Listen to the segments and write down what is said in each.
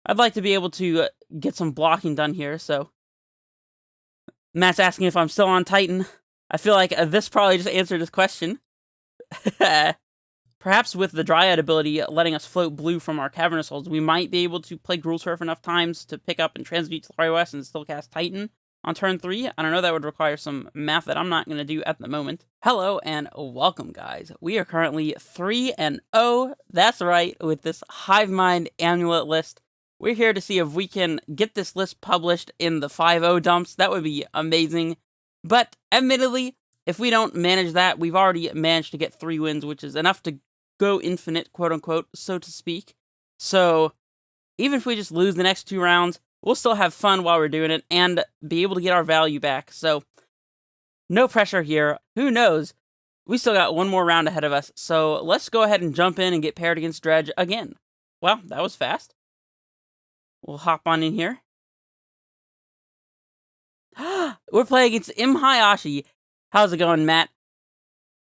I'd like to be able to get some blocking done here, so... Matt's asking if I'm still on Titan. I feel like this probably just answered his question. Perhaps with the Dryad ability letting us float blue from our cavernous holes, we might be able to play Gruul Surf enough times to pick up and transmute TWest and still cast Titan on turn 3. I don't know, that would require some math that I'm not going to do at the moment. Hello and welcome, guys. We are currently 3-0, that's right, with this Hive Mind Amulet list. We're here to see if we can get this list published in the 5-0 dumps. That would be amazing. But, admittedly, if we don't manage that, we've already managed to get 3 wins, which is enough to go infinite, quote-unquote, so to speak. So, even if we just lose the next 2 rounds, we'll still have fun while we're doing it, and be able to get our value back. So, no pressure here. Who knows? We still got 1 more round ahead of us, so let's go ahead and jump in and get paired against Dredge again. Well, that was fast. We'll hop on in here. We're playing against MHayashi. How's it going, Matt?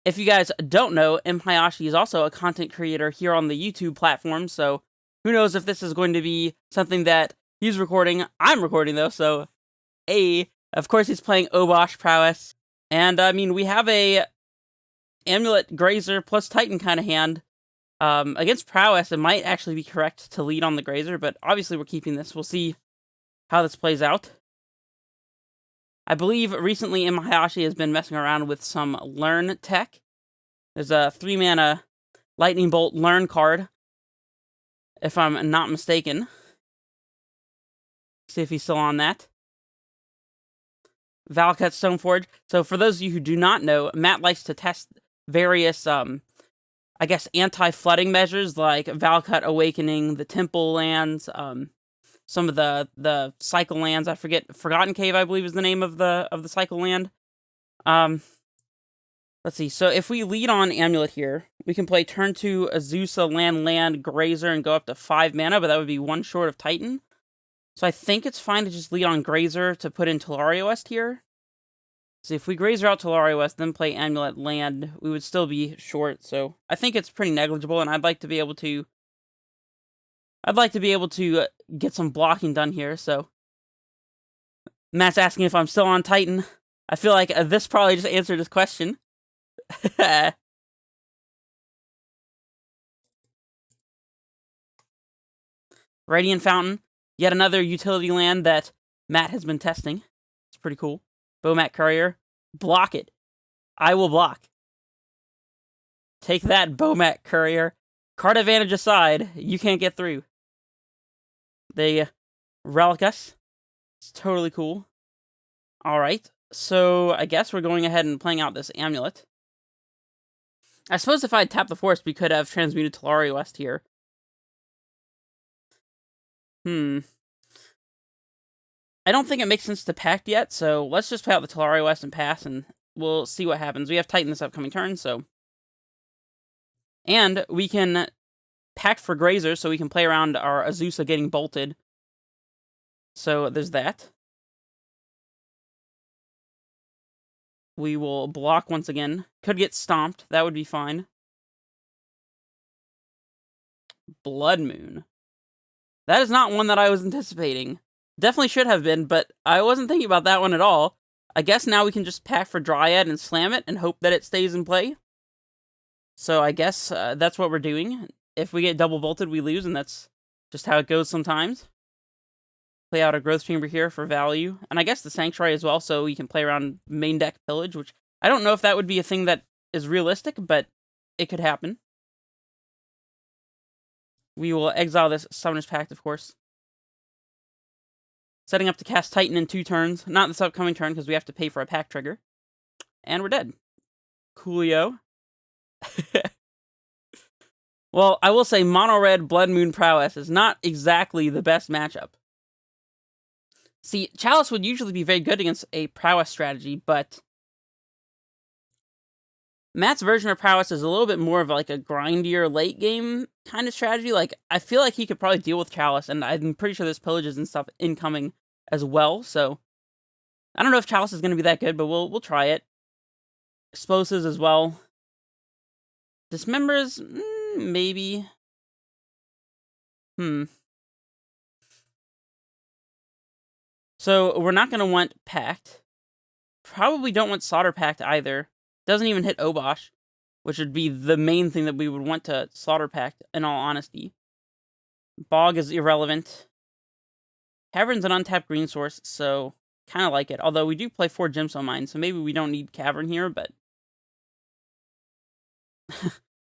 If you guys don't know, MHayashi is also a content creator here on the YouTube platform, so who knows if this is going to be something that he's recording. I'm recording, though, so of course he's playing Obosh Prowess. And, I mean, we have a Amulet Grazer plus Titan kind of hand. Against Prowess, it might actually be correct to lead on the Grazer, but obviously we're keeping this. We'll see how this plays out. I believe recently MHayashi has been messing around with some Learn tech. There's a 3-mana Lightning Bolt Learn card, if I'm not mistaken. See if he's still on that. Valakut Stoneforge. So for those of you who do not know, Matt likes to test various, I guess, anti-flooding measures, like Valakut Awakening, the Temple lands, some of the cycle lands. I forget, Forgotten Cave, I believe, is the name of the cycle land. Let's see. So if we lead on Amulet here, we can play turn 2 Azusa land Grazer and go up to 5 mana, but that would be 1 short of Titan. So I think it's fine to just lead on Grazer to put in TWest here. So if we Grazer out TWest, then play Amulet land, we would still be short. So I think it's pretty negligible, and I'd like to be able to get some blocking done here, so... Matt's asking if I'm still on Titan. I feel like this probably just answered his question. Radiant Fountain. Yet another utility land that Matt has been testing. It's pretty cool. Bomat Courier. Block it. I will block. Take that, Bomat Courier. Card advantage aside, you can't get through. They relic us. It's totally cool. Alright, so I guess we're going ahead and playing out this Amulet. I suppose if I had tapped the forest, we could have transmuted TWest here. I don't think it makes sense to Pact yet, so let's just play out the TWest and pass, and we'll see what happens. We have Titan this upcoming turn, so... And we can Pact for Grazer, so we can play around our Azusa getting bolted. So there's that. We will block once again. Could get stomped. That would be fine. Blood Moon. That is not one that I was anticipating. Definitely should have been, but I wasn't thinking about that one at all. I guess now we can just Pact for Dryad and slam it and hope that it stays in play. So I guess that's what we're doing. If we get double bolted, we lose, and that's just how it goes sometimes. Play out a Growth Chamber here for value. And I guess the Sanctuary as well, so we can play around main deck Pillage, which I don't know if that would be a thing that is realistic, but it could happen. We will exile this Summoner's Pact, of course. Setting up to cast Titan in 2 turns. Not this upcoming turn, because we have to pay for a Pact trigger. And we're dead. Coolio. Well, I will say Mono-Red Blood Moon Prowess is not exactly the best matchup. See, Chalice would usually be very good against a Prowess strategy, but Matt's version of Prowess is a little bit more of like a grindier late game kind of strategy. Like, I feel like he could probably deal with Chalice, and I'm pretty sure there's pillages and stuff incoming as well, so I don't know if Chalice is going to be that good, but we'll try it. Explosives as well. Dismembers, maybe. So we're not going to want Pact. Probably don't want Slaughter Pact either. Doesn't even hit Obosh, which would be the main thing that we would want to Slaughter Pact, in all honesty. Bog is irrelevant. Cavern's an untapped green source, so kind of like it. Although we do play 4 Gemstone Mine, so maybe we don't need Cavern here, but...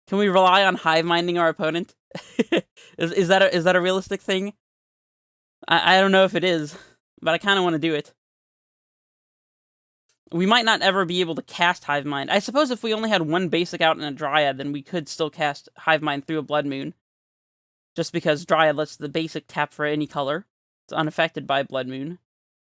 Can we rely on Hive Minding our opponent? is that a realistic thing? I don't know if it is, but I kind of want to do it. We might not ever be able to cast Hive Mind. I suppose if we only had one basic out and a Dryad, then we could still cast Hive Mind through a Blood Moon. Just because Dryad lets the basic tap for any color. It's unaffected by Blood Moon.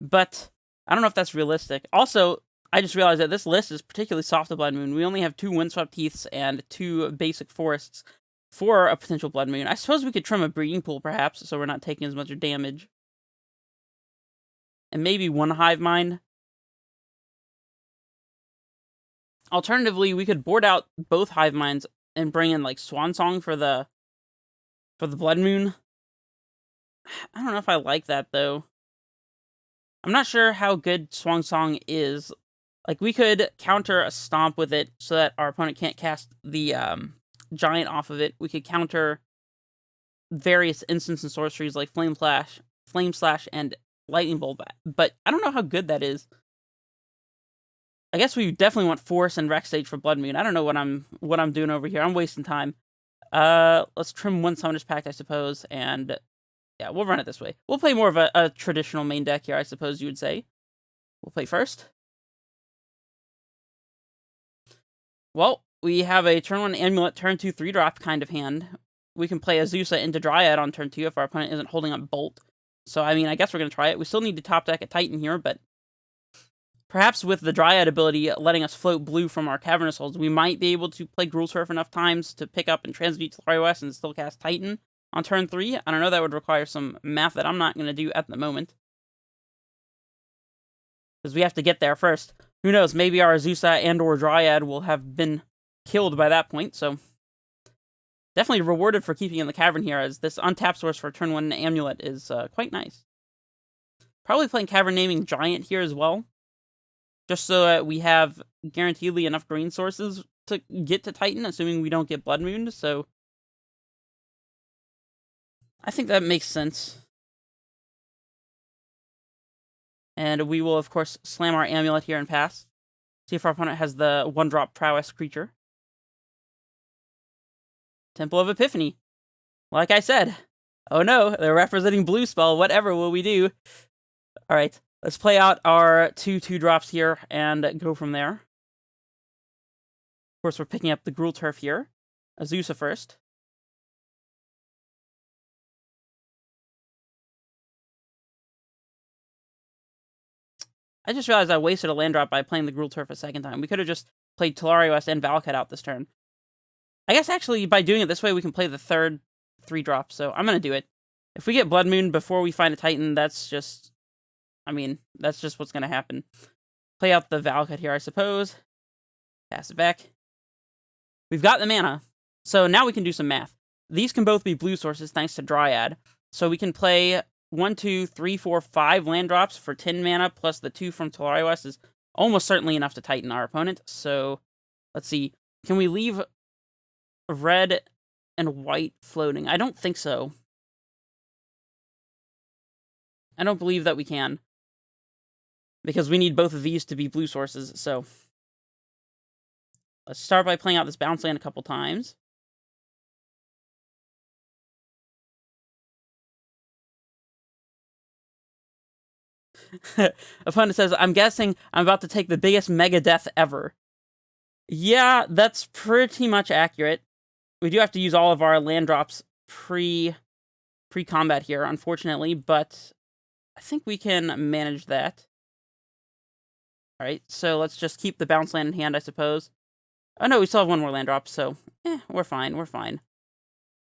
But I don't know if that's realistic. Also, I just realized that this list is particularly soft to Blood Moon. We only have 2 Windswept Heaths and 2 basic forests for a potential Blood Moon. I suppose we could trim a Breeding Pool, perhaps, so we're not taking as much damage. And maybe 1 Hive Mind. Alternatively, we could board out both Hive Minds and bring in, like, Swan Song for the Blood Moon. I don't know if I like that, though. I'm not sure how good Swan Song is. Like, we could counter a Stomp with it so that our opponent can't cast the Giant off of it. We could counter various instants and sorceries like Flame Slash, and Lightning Bolt. But I don't know how good that is. I guess we definitely want Force and Rex Stage for Blood Moon. I don't know what I'm doing over here. I'm wasting time. Let's trim 1 Summoner's Pact, I suppose, and yeah, we'll run it this way. We'll play more of a traditional main deck here, I suppose you would say. We'll play first. Well, we have a turn 1 Amulet, turn 2 3-drop kind of hand. We can play Azusa into Dryad on turn 2 if our opponent isn't holding up Bolt. So, I mean, I guess we're going to try it. We still need to top deck a Titan here, but perhaps with the Dryad ability letting us float blue from our Cavernous Holds, we might be able to play Gruul Surf enough times to pick up and transmute TWest and still cast Titan on turn 3. I don't know, that would require some math that I'm not going to do at the moment. Because we have to get there first. Who knows, maybe our Azusa and or Dryad will have been killed by that point, so... Definitely rewarded for keeping in the Cavern here, as this untapped source for turn 1 Amulet is quite nice. Probably playing Cavern Naming Giant here as well. Just so that we have guaranteedly enough green sources to get to Titan, assuming we don't get Blood Mooned, so... I think that makes sense. And we will, of course, slam our Amulet here and pass. See if our opponent has the 1-drop Prowess creature. Temple of Epiphany. Like I said. Oh no, they're representing blue spell. Whatever will we do? Alright, let's play out our 2 2-drops here and go from there. Of course, we're picking up the Gruul Turf here. Azusa first. I just realized I wasted a land drop by playing the Gruul Turf a second time. We could have just played TWest and Valakut out this turn. I guess actually by doing it this way we can play the 3rd 3-drop, so I'm going to do it. If we get Blood Moon before we find a Titan, that's just... I mean, that's just what's going to happen. Play out the Valakut here, I suppose. Pass it back. We've got the mana, so now we can do some math. These can both be blue sources thanks to Dryad, so we can play 1, 2, 3, 4, 5 land drops for 10 mana, plus the 2 from TWest is almost certainly enough to Titan our opponent, so let's see. Can we leave red and white floating? I don't think so. I don't believe that we can. Because we need both of these to be blue sources, so... Let's start by playing out this bounce land a couple times. Opponent says, I'm guessing I'm about to take the biggest mega death ever. Yeah, that's pretty much accurate. We do have to use all of our land drops pre-combat here, unfortunately, but I think we can manage that. Alright, so let's just keep the bounce land in hand, I suppose. Oh no, we still have 1 more land drop, so we're fine, we're fine.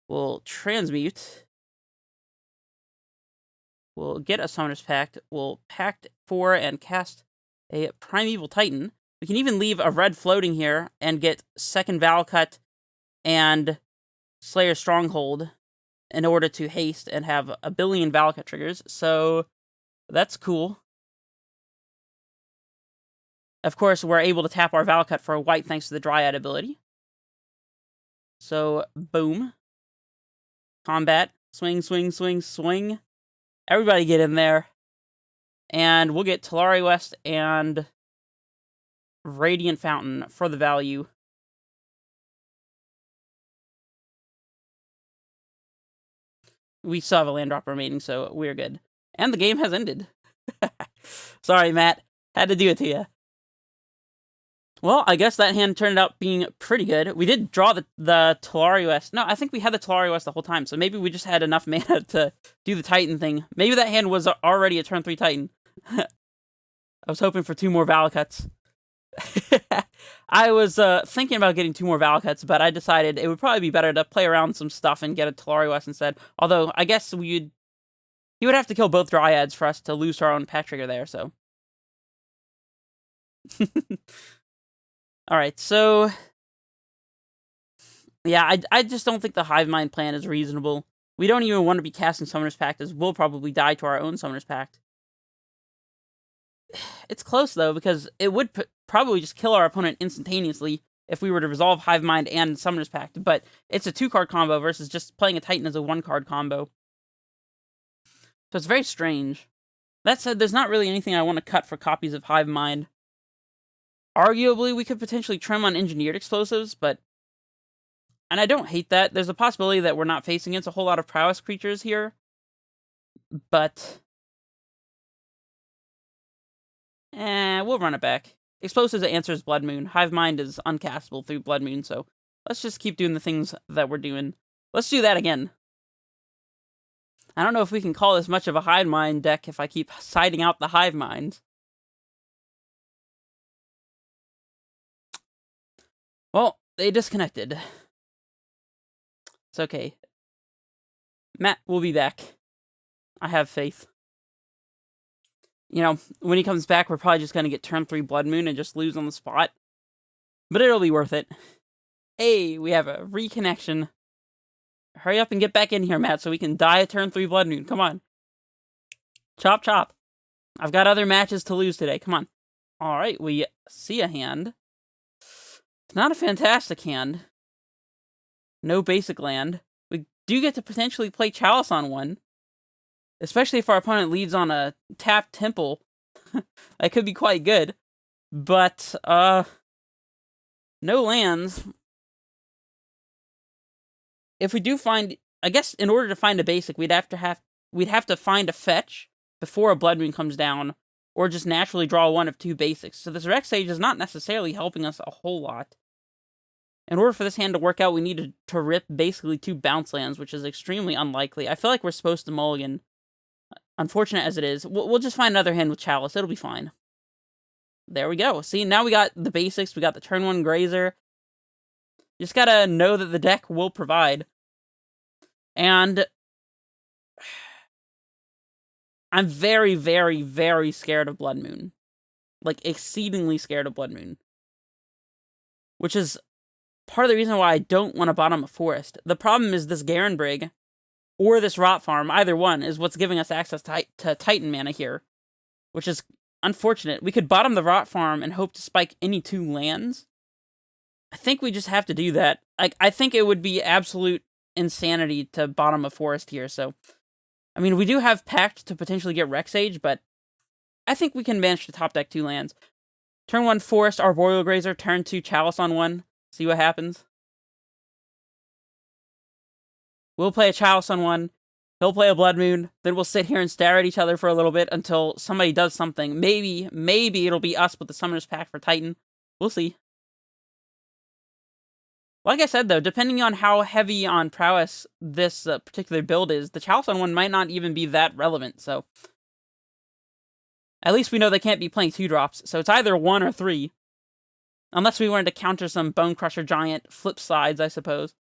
We'll transmute. We'll get a Summoner's Pact. We'll Pact 4 and cast a Primeval Titan. We can even leave a red floating here and get 2nd Valakut and Slayer Stronghold in order to haste and have a billion Valakut triggers, so that's cool. Of course, we're able to tap our Valakut for a white thanks to the Dryad ability. So, boom. Combat. Swing, swing, swing, swing. Everybody get in there. And we'll get TWest and Radiant Fountain for the value. We still have a land drop remaining, so we're good. And the game has ended. Sorry, Matt. Had to do it to you. Well, I guess that hand turned out being pretty good. We did draw the TWest. No, I think we had the TWest the whole time, so maybe we just had enough mana to do the Titan thing. Maybe that hand was already a turn 3 Titan. I was hoping for 2 more Valakuts. I was thinking about getting 2 more Valakuts, but I decided it would probably be better to play around some stuff and get a TWest instead. Although, I guess he would have to kill both Dryads for us to lose our own Pat Trigger there, so. Alright, so. Yeah, I just don't think the Hive Mind plan is reasonable. We don't even want to be casting Summoner's Pact, as we'll probably die to our own Summoner's Pact. It's close, though, because it would probably just kill our opponent instantaneously if we were to resolve Hive Mind and Summoner's Pact, but it's a 2-card combo versus just playing a Titan as a 1-card combo. So it's very strange. That said, there's not really anything I want to cut for copies of Hive Mind. Arguably, we could potentially trim on Engineered Explosives, but... And I don't hate that. There's a possibility that we're not facing against a whole lot of Prowess creatures here. But... we'll run it back. Explosives answers Blood Moon. Hive Mind is uncastable through Blood Moon, so let's just keep doing the things that we're doing. Let's do that again. I don't know if we can call this much of a Hive Mind deck if I keep siding out the Hive Minds. Well, they disconnected. It's okay. Matt will be back. I have faith. You know, when he comes back, we're probably just going to get turn 3 Blood Moon and just lose on the spot. But it'll be worth it. Hey, we have a reconnection. Hurry up and get back in here, Matt, so we can die a turn 3 Blood Moon. Come on. Chop, chop. I've got other matches to lose today. Come on. Alright, we see a hand. It's not a fantastic hand. No basic land. We do get to potentially play Chalice on one. Especially if our opponent leads on a tapped Temple. That could be quite good. But, no lands. If we do find... I guess in order to find a basic, we'd have to find a fetch before a Blood Moon comes down. Or just naturally draw one of 2 basics. So this Rex Sage is not necessarily helping us a whole lot. In order for this hand to work out, we need to rip basically 2 bounce lands, which is extremely unlikely. I feel like we're supposed to mulligan. Unfortunate as it is. We'll just find another hand with Chalice. It'll be fine. There we go. See, now we got the basics. We got the turn 1 Grazer. Just gotta know that the deck will provide. And... I'm very, very, very scared of Blood Moon. Like, exceedingly scared of Blood Moon. Which is part of the reason why I don't want to bottom a forest. The problem is this Garen Brig, or this Rot Farm, either one, is what's giving us access to Titan mana here. Which is unfortunate. We could bottom the Rot Farm and hope to spike any 2 lands. I think we just have to do that. I think it would be absolute insanity to bottom a forest here, so... I mean, we do have Pact to potentially get Rex Age, but I think we can manage to top deck 2 lands. Turn 1 Forest, Arboreal Grazer, turn 2 Chalice on 1. See what happens. We'll play a Chalice on 1. He'll play a Blood Moon. Then we'll sit here and stare at each other for a little bit until somebody does something. Maybe it'll be us with the Summoner's Pact for Titan. We'll see. Like I said, though, depending on how heavy on Prowess this particular build is, the Chalice on 1 might not even be that relevant, so... At least we know they can't be playing 2-drops, so it's either 1 or 3. Unless we wanted to counter some Bone Crusher Giant flip sides, I suppose.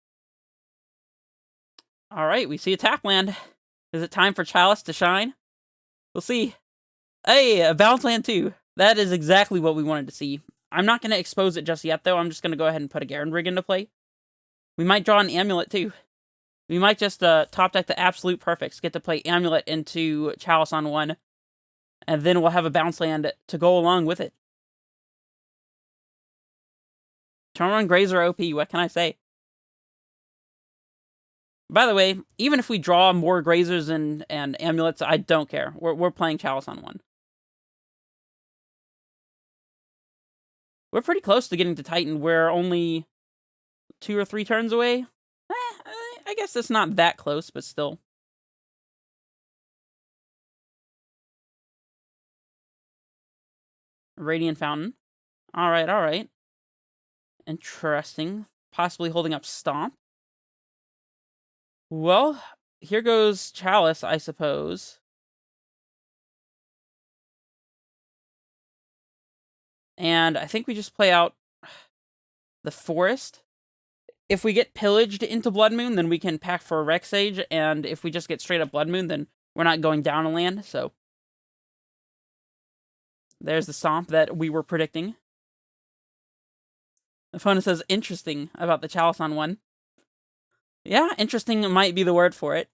Alright, we see a tap land. Is it time for Chalice to shine? We'll see. Hey, a bounce land too. That is exactly what we wanted to see. I'm not going to expose it just yet, though. I'm just going to go ahead and put a Garen Brig into play. We might draw an Amulet, too. We might just top deck the Absolute Perfects, get to play Amulet into Chalice on 1, and then we'll have a bounce land to go along with it. Turn-1 Grazer OP, what can I say? By the way, even if we draw more Grazers and Amulets, I don't care. We're playing Chalice on 1. We're pretty close to getting to Titan. We're only 2 or 3 turns away. I guess it's not that close, but still. Radiant Fountain. Alright, alright. Interesting. Possibly holding up Stomp. Well, here goes Chalice, I suppose. And I think we just play out the Forest. If we get pillaged into Blood Moon, then we can pack for a Rex Sage, and if we just get straight up Blood Moon, then we're not going down a land, so... There's the Stomp that we were predicting. The opponent says, interesting about the Chalice on 1. Yeah, interesting might be the word for it.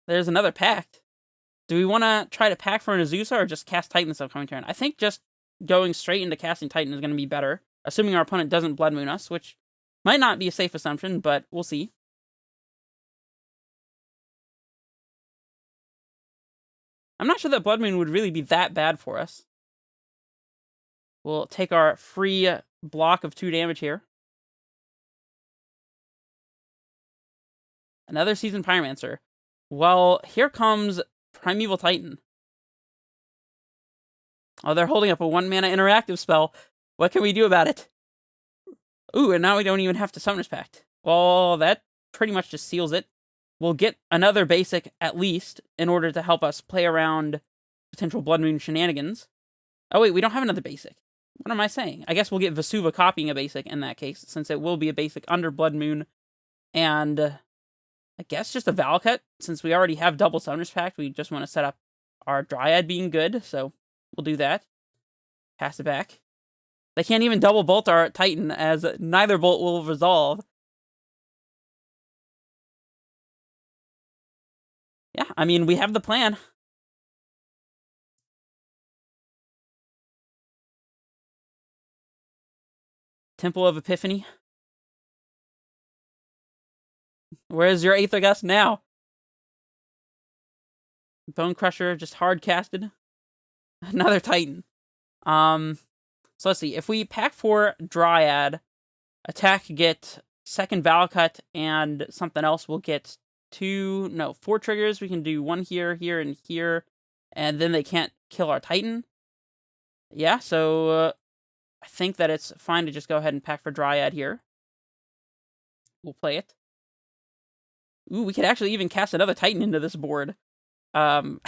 There's another Pact. Do we want to try to pack for an Azusa or just cast Titan this upcoming turn? I think just going straight into casting Titan is going to be better, assuming our opponent doesn't Blood Moon us, which might not be a safe assumption, but we'll see. I'm not sure that Blood Moon would really be that bad for us. We'll take our free block of 2 damage here. Another Seasoned Pyromancer. Well, here comes Primeval Titan. Oh, they're holding up a 1-mana interactive spell. What can we do about it? Ooh, and now we don't even have to Summoner's Pact. Well, that pretty much just seals it. We'll get another basic, at least, in order to help us play around potential Blood Moon shenanigans. Oh, wait, we don't have another basic. What am I saying? I guess we'll get Vesuva copying a basic in that case, since it will be a basic under Blood Moon. And I guess just a Valakut, since we already have double Summoner's Pact. We just want to set up our Dryad being good, so we'll do that. Pass it back. They can't even double bolt our Titan, as neither bolt will resolve. Yeah, I mean, we have the plan. Temple of Epiphany. Where's your Aether Gust now? Bone Crusher, just hard casted. Another Titan. So let's see. If we pack for Dryad, attack, get second Valakut, and something else, we'll get 4 triggers. We can do 1 here, here, and here. And then they can't kill our Titan. Yeah, so I think that it's fine to just go ahead and pack for Dryad here. We'll play it. Ooh, we could actually even cast another Titan into this board. That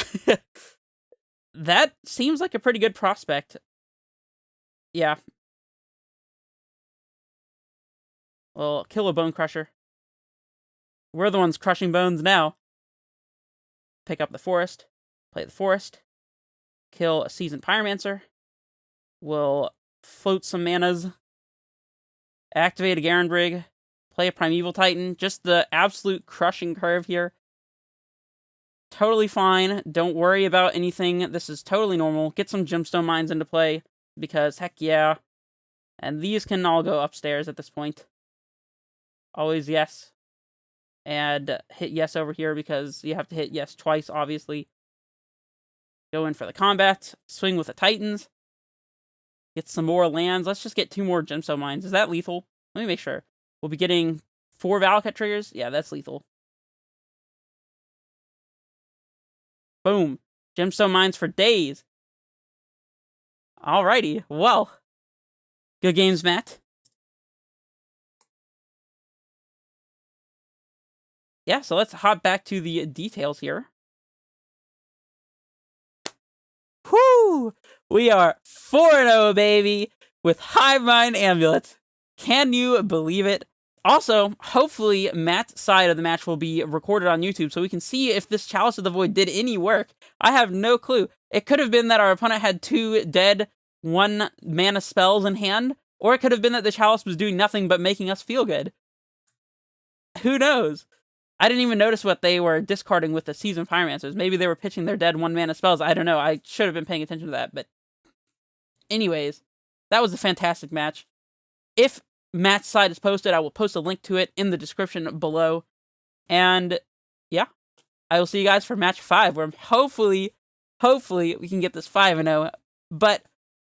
seems like a pretty good prospect. Yeah. Well, kill a Bone Crusher. We're the ones crushing bones now. Pick up the Forest. Play the Forest. Kill a Seasoned Pyromancer. We'll float some manas. Activate a Garenbrig. Play a Primeval Titan. Just the absolute crushing curve here. Totally fine. Don't worry about anything. This is totally normal. Get some Gemstone Mines into play, because heck yeah. And these can all go upstairs at this point. Always yes. And hit yes over here, because you have to hit yes twice, obviously. Go in for the combat. Swing with the Titans. Get some more lands. Let's just get 2 more Gemstone Mines. Is that lethal? Let me make sure. We'll be getting 4 Valakut triggers. Yeah, that's lethal. Boom. Gemstone Mines for days. Alrighty. Well. Good games, Matt. Yeah, so let's hop back to the details here. Whoo! We are 4-0, baby, with Hive Mind Amulet. Can you believe it? Also, hopefully, Matt's side of the match will be recorded on YouTube, so we can see if this Chalice of the Void did any work. I have no clue. It could have been that our opponent had 2 dead 1-mana spells in hand, or it could have been that the Chalice was doing nothing but making us feel good. Who knows? I didn't even notice what they were discarding with the Seasoned Pyromancers. Maybe they were pitching their dead 1-mana spells. I don't know. I should have been paying attention to that, but... Anyways, that was a fantastic match. If Matt's side is posted, I will post a link to it in the description below. And yeah, I will see you guys for match 5, where hopefully we can get this 5-0. But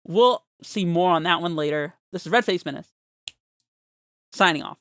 we'll see more on that one later. This is Red Face Menace, signing off.